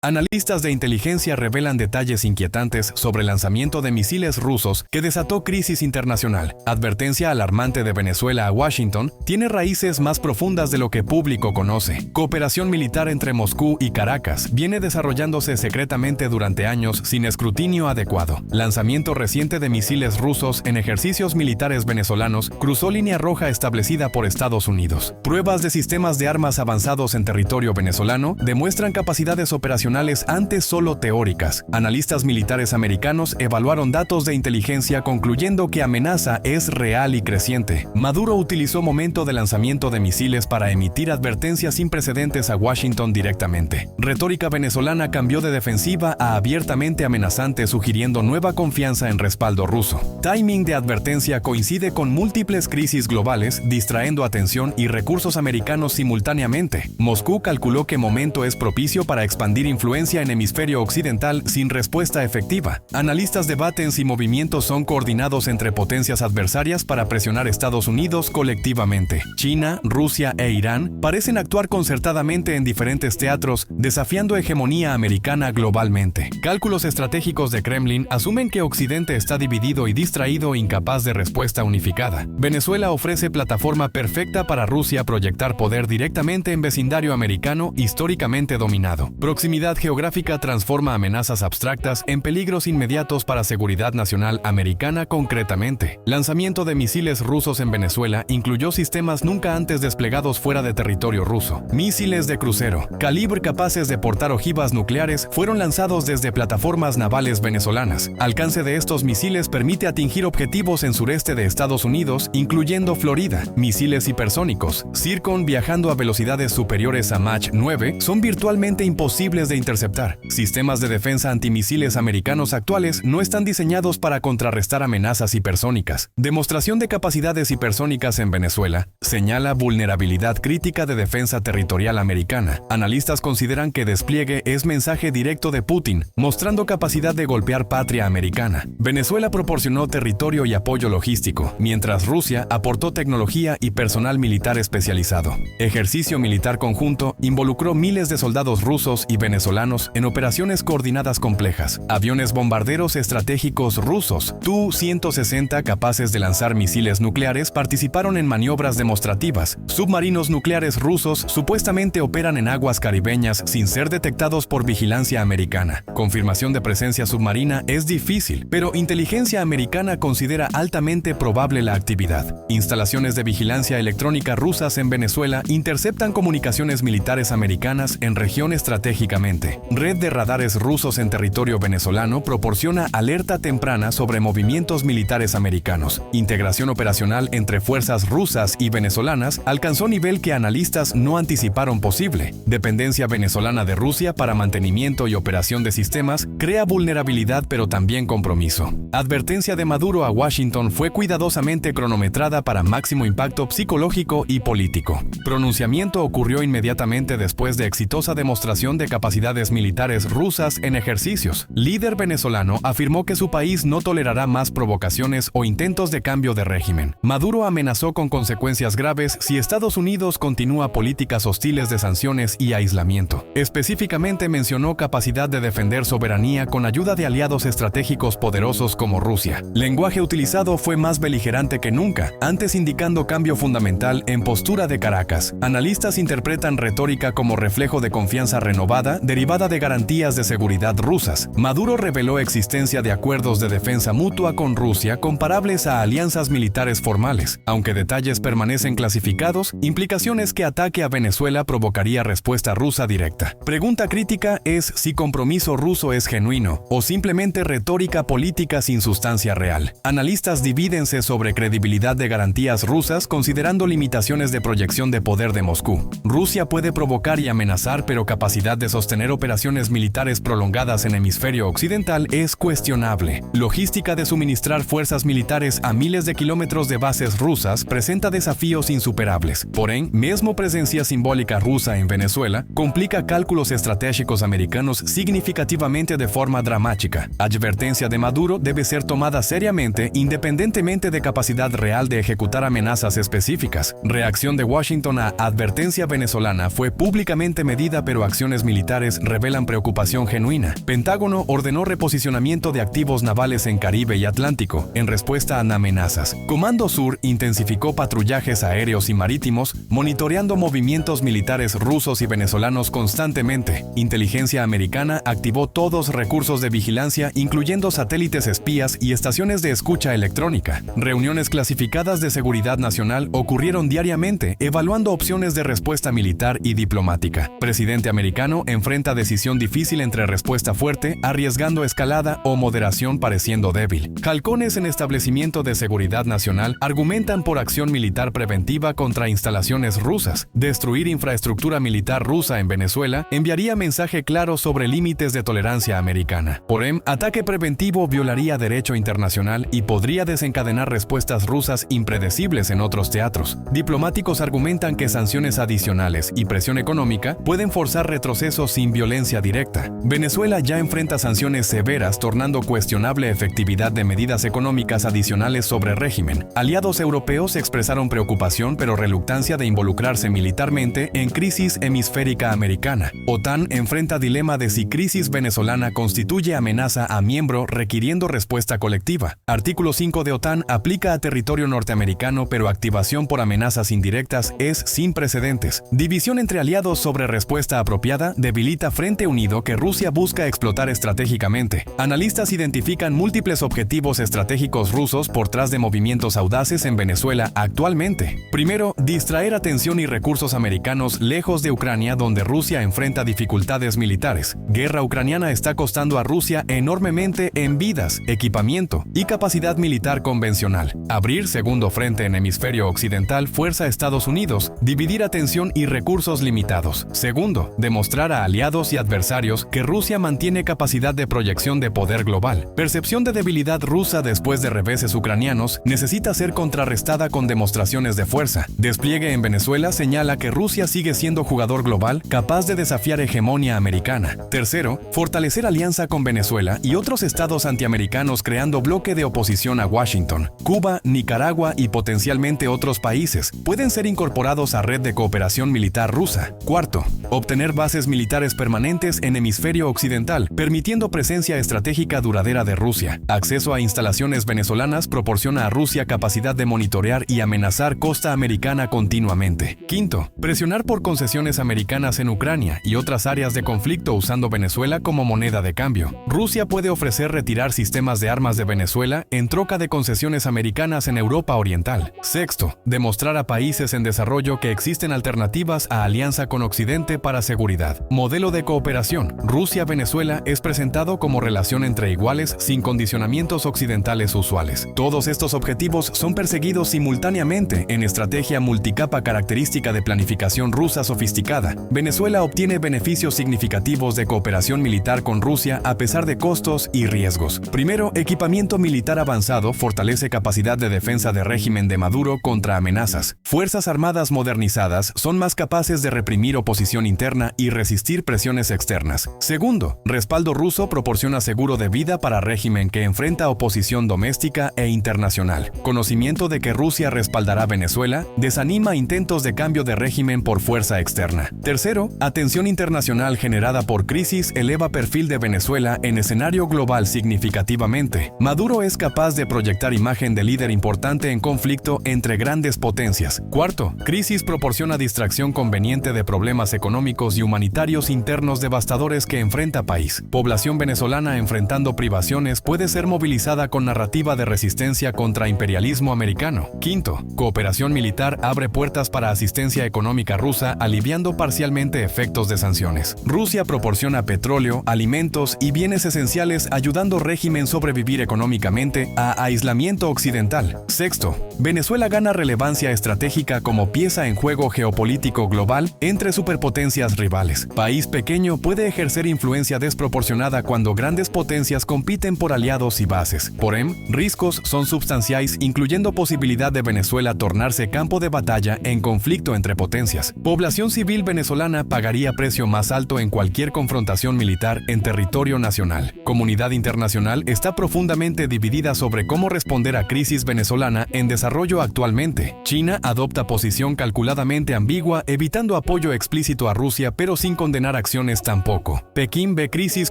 Analistas de inteligencia revelan detalles inquietantes sobre el lanzamiento de misiles rusos que desató crisis internacional. Advertencia alarmante de Venezuela a Washington tiene raíces más profundas de lo que público conoce. Cooperación militar entre Moscú y Caracas viene desarrollándose secretamente durante años sin escrutinio adecuado. Lanzamiento reciente de misiles rusos en ejercicios militares venezolanos cruzó línea roja establecida por Estados Unidos. Pruebas de sistemas de armas avanzados en territorio venezolano demuestran capacidades operacionales antes solo teóricas. Analistas militares americanos evaluaron datos de inteligencia concluyendo que amenaza es real y creciente. Maduro utilizó momento de lanzamiento de misiles para emitir advertencias sin precedentes a Washington directamente. Retórica venezolana cambió de defensiva a abiertamente amenazante, sugiriendo nueva confianza en respaldo ruso. Timing de advertencia coincide con múltiples crisis globales, distrayendo atención y recursos americanos simultáneamente. Moscú calculó que momento es propicio para expandir influencia en hemisferio occidental sin respuesta efectiva. Analistas debaten si movimientos son coordinados entre potencias adversarias para presionar a Estados Unidos colectivamente. China, Rusia e Irán parecen actuar concertadamente en diferentes teatros, desafiando hegemonía americana globalmente. Cálculos estratégicos de Kremlin asumen que Occidente está dividido y distraído, incapaz de respuesta unificada. Venezuela ofrece plataforma perfecta para Rusia proyectar poder directamente en vecindario americano históricamente dominado. Proximidad geográfica transforma amenazas abstractas en peligros inmediatos para seguridad nacional americana concretamente. Lanzamiento de misiles rusos en Venezuela incluyó sistemas nunca antes desplegados fuera de territorio ruso. Misiles de crucero, calibre capaces de portar ojivas nucleares fueron lanzados desde plataformas navales venezolanas. Alcance de estos misiles permite atingir objetivos en sureste de Estados Unidos, incluyendo Florida. Misiles hipersónicos, Zircon viajando a velocidades superiores a Mach 9, son virtualmente imposibles de interceptar. Sistemas de defensa antimisiles americanos actuales no están diseñados para contrarrestar amenazas hipersónicas. Demostración de capacidades hipersónicas en Venezuela señala vulnerabilidad crítica de defensa territorial americana. Analistas consideran que despliegue es mensaje directo de Putin, mostrando capacidad de golpear patria americana. Venezuela proporcionó territorio y apoyo logístico, mientras Rusia aportó tecnología y personal militar especializado. Ejercicio militar conjunto involucró miles de soldados rusos y venezolanos en operaciones coordinadas complejas. Aviones bombarderos estratégicos rusos Tu-160 capaces de lanzar misiles nucleares participaron en maniobras demostrativas. Submarinos nucleares rusos supuestamente operan en aguas caribeñas sin ser detectados por vigilancia americana. Confirmación de presencia submarina es difícil, pero inteligencia americana considera altamente probable la actividad. Instalaciones de vigilancia electrónica rusas en Venezuela interceptan comunicaciones militares americanas en región estratégicamente. Red de radares rusos en territorio venezolano proporciona alerta temprana sobre movimientos militares americanos. Integración operacional entre fuerzas rusas y venezolanas alcanzó nivel que analistas no anticiparon posible. Dependencia venezolana de Rusia para mantenimiento y operación de sistemas crea vulnerabilidad pero también compromiso. Advertencia de Maduro a Washington fue cuidadosamente cronometrada para máximo impacto psicológico y político. Pronunciamiento ocurrió inmediatamente después de exitosa demostración de capacidades militares rusas en ejercicios. Líder venezolano afirmó que su país no tolerará más provocaciones o intentos de cambio de régimen. Maduro amenazó con consecuencias graves si Estados Unidos continúa políticas hostiles de sanciones y aislamiento. Específicamente mencionó capacidad de defender soberanía con ayuda de aliados estratégicos poderosos como Rusia. Lenguaje utilizado fue más beligerante que nunca, antes indicando cambio fundamental en postura de Caracas. Analistas interpretan retórica como reflejo de confianza renovada derivada de garantías de seguridad rusas. Maduro reveló existencia de acuerdos de defensa mutua con Rusia comparables a alianzas militares formales. Aunque detalles permanecen clasificados, implicaciones que ataque a Venezuela provocaría respuesta rusa directa. Pregunta crítica es si compromiso ruso es genuino o simplemente retórica política sin sustancia real. Analistas divídense sobre credibilidad de garantías rusas considerando limitaciones de proyección de poder de Moscú. Rusia puede provocar y amenazar, pero capacidad de sostener operaciones militares prolongadas en hemisferio occidental es cuestionable. Logística de suministrar fuerzas militares a miles de kilómetros de bases rusas presenta desafíos insuperables. Porén, mesmo presencia simbólica rusa en Venezuela complica cálculos estratégicos americanos significativamente de forma dramática. Advertencia de Maduro debe ser tomada seriamente independientemente de capacidad real de ejecutar amenazas específicas. Reacción de Washington a advertencia venezolana fue públicamente medida, pero acciones militares militares revelan preocupación genuina. Pentágono ordenó reposicionamiento de activos navales en Caribe y Atlántico, en respuesta a amenazas. Comando Sur intensificó patrullajes aéreos y marítimos, monitoreando movimientos militares rusos y venezolanos constantemente. Inteligencia americana activó todos recursos de vigilancia, incluyendo satélites espías y estaciones de escucha electrónica. Reuniones clasificadas de seguridad nacional ocurrieron diariamente, evaluando opciones de respuesta militar y diplomática. Presidente americano enfrenta decisión difícil entre respuesta fuerte, arriesgando escalada, o moderación pareciendo débil. Halcones en establecimiento de seguridad nacional argumentan por acción militar preventiva contra instalaciones rusas. Destruir infraestructura militar rusa en Venezuela enviaría mensaje claro sobre límites de tolerancia americana. Porem, ataque preventivo violaría derecho internacional y podría desencadenar respuestas rusas impredecibles en otros teatros. Diplomáticos argumentan que sanciones adicionales y presión económica pueden forzar retrocesos sin violencia directa. Venezuela ya enfrenta sanciones severas, tornando cuestionable efectividad de medidas económicas adicionales sobre régimen. Aliados europeos expresaron preocupación pero reluctancia de involucrarse militarmente en crisis hemisférica americana. OTAN enfrenta dilema de si crisis venezolana constituye amenaza a miembro, requiriendo respuesta colectiva. Artículo 5 de OTAN aplica a territorio norteamericano, pero activación por amenazas indirectas es sin precedentes. División entre aliados sobre respuesta apropiada debilita Frente Unido que Rusia busca explotar estratégicamente. Analistas identifican múltiples objetivos estratégicos rusos por tras de movimientos audaces en Venezuela actualmente. Primero, distraer atención y recursos americanos lejos de Ucrania, donde Rusia enfrenta dificultades militares. Guerra ucraniana está costando a Rusia enormemente en vidas, equipamiento y capacidad militar convencional. Abrir segundo frente en hemisferio occidental fuerza a Estados Unidos, dividir atención y recursos limitados. Segundo, demostrar a aliados y adversarios que Rusia mantiene capacidad de proyección de poder global. Percepción de debilidad rusa después de reveses ucranianos necesita ser contrarrestada con demostraciones de fuerza. Despliegue en Venezuela señala que Rusia sigue siendo jugador global capaz de desafiar hegemonía americana. Tercero, fortalecer alianza con Venezuela y otros estados antiamericanos creando bloque de oposición a Washington. Cuba, Nicaragua y potencialmente otros países pueden ser incorporados a red de cooperación militar rusa. Cuarto, obtener bases militares permanentes en hemisferio occidental, permitiendo presencia estratégica duradera de Rusia. Acceso a instalaciones venezolanas proporciona a Rusia capacidad de monitorear y amenazar costa americana continuamente. Quinto, presionar por concesiones americanas en Ucrania y otras áreas de conflicto usando Venezuela como moneda de cambio. Rusia puede ofrecer retirar sistemas de armas de Venezuela en troca de concesiones americanas en Europa Oriental. Sexto, demostrar a países en desarrollo que existen alternativas a alianza con Occidente para seguridad. Modelo de cooperación. Rusia-Venezuela es presentado como relación entre iguales sin condicionamientos occidentales usuales. Todos estos objetivos son perseguidos simultáneamente en estrategia multicapa característica de planificación rusa sofisticada. Venezuela obtiene beneficios significativos de cooperación militar con Rusia a pesar de costos y riesgos. Primero, equipamiento militar avanzado fortalece capacidad de defensa de régimen de Maduro contra amenazas. Fuerzas armadas modernizadas son más capaces de reprimir oposición interna y resistir presiones externas. Segundo, respaldo ruso proporciona seguro de vida para régimen que enfrenta oposición doméstica e internacional. Conocimiento de que Rusia respaldará Venezuela desanima intentos de cambio de régimen por fuerza externa. Tercero, atención internacional generada por crisis eleva perfil de Venezuela en escenario global significativamente. Maduro es capaz de proyectar imagen de líder importante en conflicto entre grandes potencias. Cuarto, crisis proporciona distracción conveniente de problemas económicos y humanitarios internos devastadores que enfrenta país. Población venezolana enfrentando privaciones puede ser movilizada con narrativa de resistencia contra imperialismo americano. Quinto, cooperación militar abre puertas para asistencia económica rusa, aliviando parcialmente efectos de sanciones. Rusia proporciona petróleo, alimentos y bienes esenciales, ayudando régimen sobrevivir económicamente a aislamiento occidental. Sexto, Venezuela gana relevancia estratégica como pieza en juego geopolítico global entre superpotencias rivales. País pequeño puede ejercer influencia desproporcionada cuando grandes potencias compiten por aliados y bases. Porém, riesgos son substanciais, incluyendo posibilidad de Venezuela tornarse campo de batalla en conflicto entre potencias. Población civil venezolana pagaría precio más alto en cualquier confrontación militar en territorio nacional. Comunidad internacional está profundamente dividida sobre cómo responder a crisis venezolana en desarrollo actualmente. China adopta posición calculadamente ambigua, evitando apoyo explícito a Rusia pero sin condenar acciones tampoco. Pekín ve crisis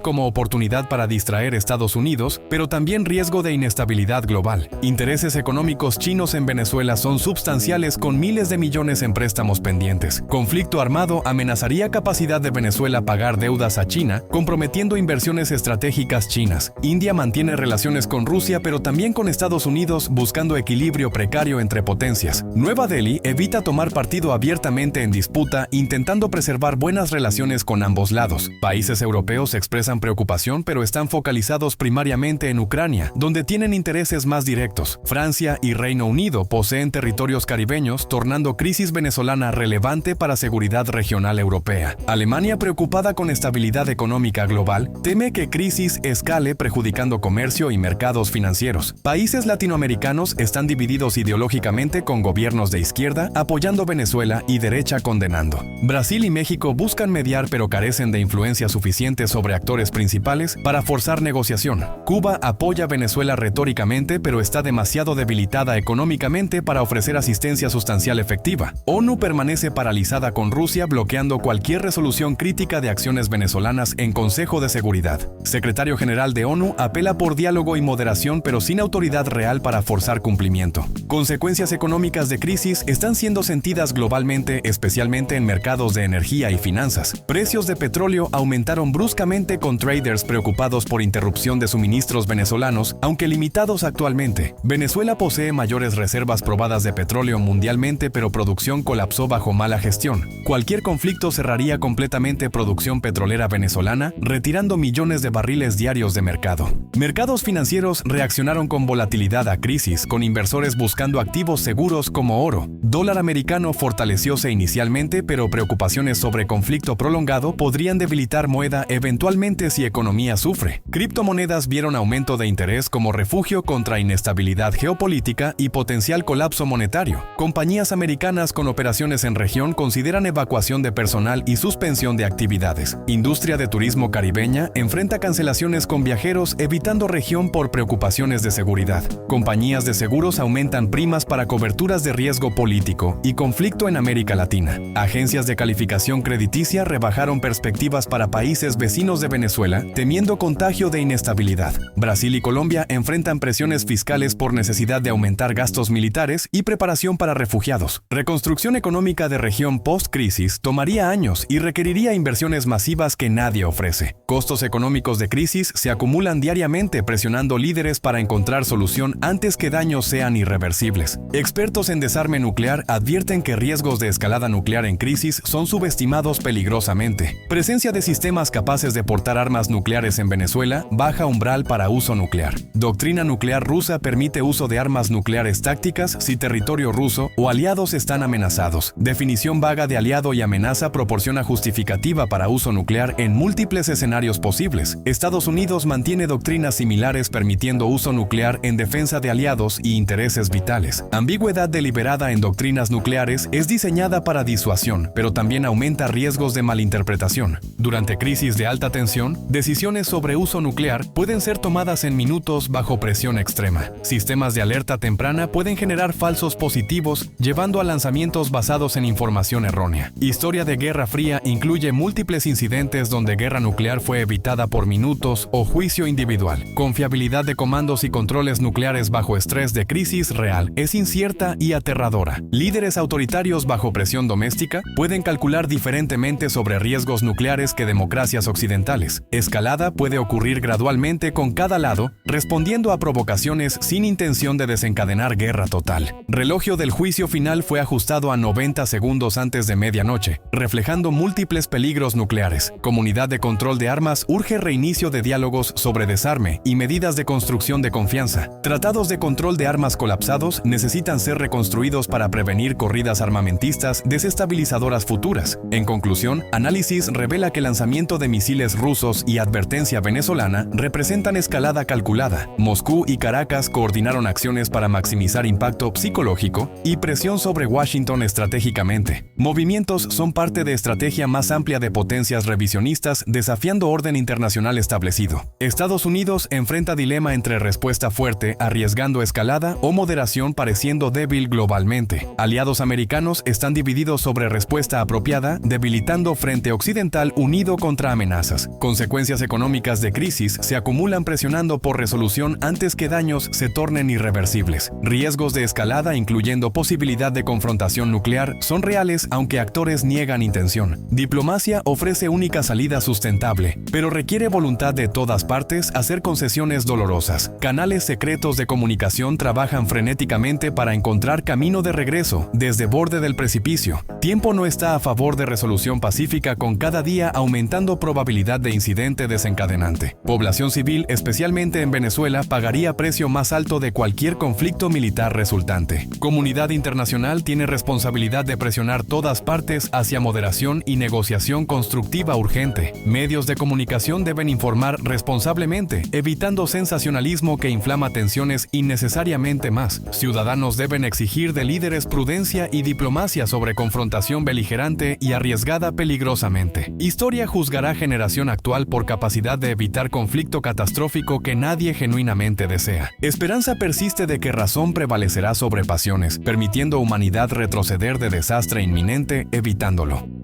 como oportunidad para distraer a Estados Unidos, pero también riesgo de inestabilidad global. Intereses económicos chinos en Venezuela son substanciales, con miles de millones en préstamos pendientes. Conflicto armado amenazaría capacidad de Venezuela pagar deudas a China, comprometiendo inversiones estratégicas chinas. India mantiene relaciones con Rusia, pero también con Estados Unidos, buscando equilibrio precario entre potencias. Nueva Delhi evita tomar partido abiertamente en disputa, intentando preservar buenas relaciones con ambos lados. Países europeos expresan preocupación, pero están focalizados primariamente en Ucrania, donde tienen intereses más directos. Francia y Reino Unido poseen territorios caribeños, tornando crisis venezolana relevante para seguridad regional europea. Alemania, preocupada con estabilidad económica global, teme que crisis escale, perjudicando comercio y mercados financieros. Países latinoamericanos están divididos ideológicamente, con gobiernos de izquierda apoyando Venezuela y derecha condenando. Brasil y México buscan mediar, pero carecen de influencia suficiente sobre actores principales para forzar negociación. Cuba apoya a Venezuela retóricamente, pero está demasiado debilitada económicamente para ofrecer asistencia sustancial efectiva. ONU permanece paralizada, con Rusia bloqueando cualquier resolución crítica de acciones venezolanas en Consejo de Seguridad. Secretario General de ONU apela por diálogo y moderación, pero sin autoridad real para forzar cumplimiento. Consecuencias económicas de crisis están siendo sentidas globalmente, especialmente en mercados de energía y finanzas. Precios de petróleo aumentaron bruscamente, con traders preocupados por interrupción de suministros venezolanos, aunque limitados actualmente. Venezuela posee mayores reservas probadas de petróleo mundialmente, pero producción colapsó bajo mala gestión. Cualquier conflicto cerraría completamente producción petrolera venezolana, retirando millones de barriles diarios de mercado. Mercados financieros reaccionaron con volatilidad a crisis, con inversores buscando activos seguros como oro. Dólar americano fortalecióse inicialmente, pero preocupaciones sobre conflicto prolongado podrían debilitar moneda eventualmente si economía sufre. Criptomonedas vieron aumento de interés como refugio contra inestabilidad geopolítica y potencial colapso monetario. Compañías americanas con operaciones en región consideran evacuación de personal y suspensión de actividades. Industria de turismo caribeña enfrenta cancelaciones con viajeros, evitando región por preocupaciones de seguridad. Compañías de seguros aumentan primas para coberturas de riesgo político y conflicto en América Latina. Agencias de calificación crediticia rebajaron perspectivas para países vecinos de Venezuela, temiendo contagio de inestabilidad. Brasil y Colombia enfrentan presiones fiscales por necesidad de aumentar gastos militares y preparación para refugiados. Reconstrucción económica de región post-crisis tomaría años y requeriría inversiones masivas que nadie ofrece. Costos económicos de crisis se acumulan diariamente, presionando líderes para encontrar solución antes que daños sean irreversibles. Expertos en desarme nuclear advierten que riesgos de escalada nuclear en crisis son subestimados peligrosamente. Presencia de sistemas capaces de portar armas nucleares en Venezuela, baja umbral para uso nuclear. Doctrina nuclear rusa permite uso de armas nucleares tácticas si territorio ruso o aliados están amenazados. Definición vaga de aliado y amenaza proporciona justificativa para uso nuclear en múltiples escenarios posibles. Estados Unidos mantiene doctrinas similares permitiendo uso nuclear en defensa de aliados y intereses vitales. Ambigüedad deliberada en doctrinas nucleares es diseñada para disuasión, pero también aumenta riesgos de malinterpretación. Durante crisis de alta tensión, decisiones sobre uso nuclear pueden ser tomadas en minutos bajo presión extrema. Sistemas de alerta temprana pueden generar falsos positivos, llevando a lanzamientos basados en información errónea. Historia de Guerra Fría incluye múltiples incidentes donde guerra nuclear fue evitada por minutos o juicio individual. Confiabilidad de comandos y controles nucleares bajo estrés de crisis real es incierta y aterradora. Líderes autoritarios bajo presión doméstica pueden calcular diferentemente sobre riesgos nucleares que democracias occidentales. Escalada puede ocurrir gradualmente con cada lado, respondiendo a provocaciones sin intención de desencadenar guerra total. Reloj del juicio final fue ajustado a 90 segundos antes de medianoche, reflejando múltiples peligros nucleares. Comunidad de control de armas urge reinicio de diálogos sobre desarme y medidas de construcción de confianza. Tratados de control de armas colapsados necesitan ser reconstruidos para prevenir corridas armamentistas desestabilizadoras futuras. En conclusión, análisis revela que lanzamiento de misiles rusos y advertencia venezolana representan escalada calculada. Moscú y Caracas coordinaron acciones para maximizar impacto psicológico y presión sobre Washington estratégicamente. Movimientos son parte de estrategia más amplia de potencias revisionistas desafiando orden internacional establecido. Estados Unidos enfrenta dilema entre respuesta fuerte, arriesgando escalada, o moderación, pareciendo débil globalmente. Aliados americanos están divididos sobre respuesta apropiada, debilitando frente occidental unido contra amenazas. Consecuencias económicas de crisis se acumulan presionando por resolución antes que daños se tornen irreversibles. Riesgos de escalada, incluyendo posibilidad de confrontación nuclear, son reales aunque actores niegan intención. Diplomacia ofrece única salida sustentable, pero requiere voluntad de todas partes hacer concesiones dolorosas. Canales secretos de comunicación trabajan frenéticamente para encontrar camino de regreso desde borde del precipicio. Tiempo no está a favor de resolución pacífica, con cada día aumentando probabilidad de incidente desencadenante. Población civil, especialmente en Venezuela, pagaría precio más alto de cualquier conflicto militar resultante. Comunidad internacional tiene responsabilidad de presionar todas partes hacia moderación y negociación constructiva urgente. Medios de comunicación deben informar responsablemente, evitando sensacionalismo que inflama tensiones innecesariamente más. Ciudadanos deben exigir de líderes prudencia y diplomacia sobre confrontación beligerante y arriesgada peligrosamente. Historia juzgará generación actual por capacidad de evitar conflicto catastrófico que nadie genuinamente desea. Esperanza persiste de que razón prevalecerá sobre pasiones, permitiendo humanidad retroceder de desastre inminente, evitándolo.